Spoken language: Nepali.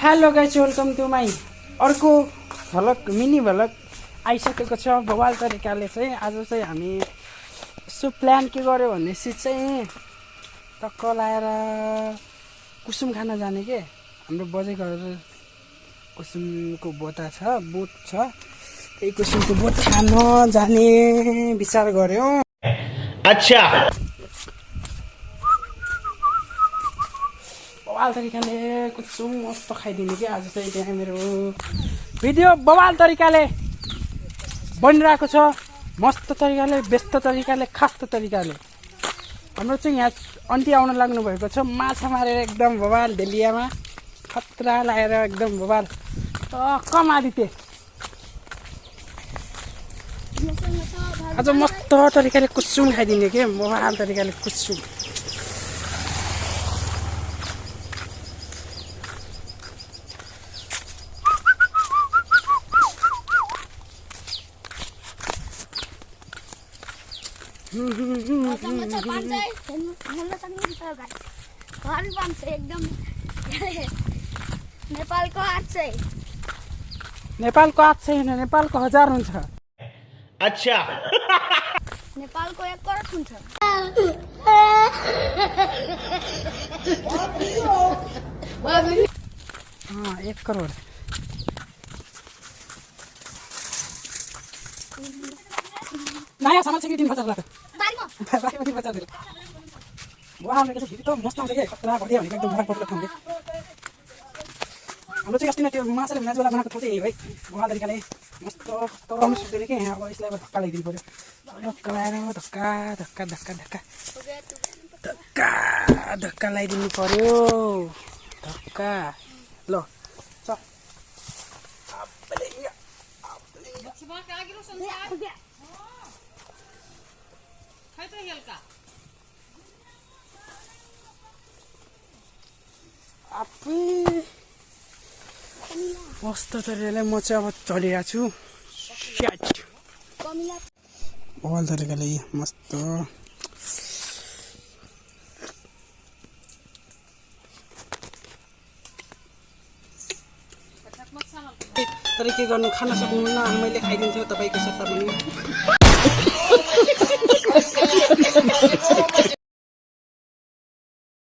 Hello guys, welcome to my अर्को भ्लग मिनी भ्लग आइसकेको छ। बवाल तरिकाले चाहिँ आज चाहिँ हामी यसो प्लान के गर्यो भनेपछि चाहिँ टक्क लाएर कुसुम खान जाने के। हाम्रो बजे घर कुसुमको बोट छ, त्यही कुसुमको बोट खान जाने विचार गर्यो। अच्छा, बवाल तरिकाले कुसुम मस्त खाइदिने कि आज चाहिँ त्यहाँ मेरो भिडियो बवाल तरिकाले बनिरहेको छ। मस्त तरिकाले, व्यस्त तरिकाले, खस्त तरिकाले। हाम्रो चाहिँ यहाँ अन्टी आउन लाग्नु भएको छ। माछा मारेर एकदम बवाल डेलियामा खतरा लगाएर एकदम बवाल कम आदित्य। आज मस्त तरिकाले कुसुम खाइदिने के, बवाल तरिकाले कुसुम। नेपालको 8 छैन, नेपालको 1000 हुन्छ। अच्छा, नेपालको 1 करोड हुन्छ। 1 करोड। नयाँ सामान चाहिँ दिन बजार लाग्यो। बारीमा बजार दिल। वाह, मेरो चाहिँ त मस्त आउँछ के, खतरा बढिया भनेको एकदम बढा ठाउँ के। हाम्रो चाहिँ अस्ति नै त्यो माछाले म्याचवाला बनाएको ठाउँ चाहिँ है, बवाल तरिकाले मस्त तराउनु सक्दैन कि। अब यसलाई अब धक्का लगाइदिनु पऱ्यो। धक्का लगाएर धक्का धक्का धक्का धक्का धक्का धक्का लगाइदिनु पऱ्यो। धक्का ल मस्त तरिकाले म चाहिँ अब चढिरहेको छु। बवाल तरिकाले मस्त तर के गर्नु, खान सक्नुहुन्न। मैले खाइदिन्छु तपाईँको सट्टा पनि।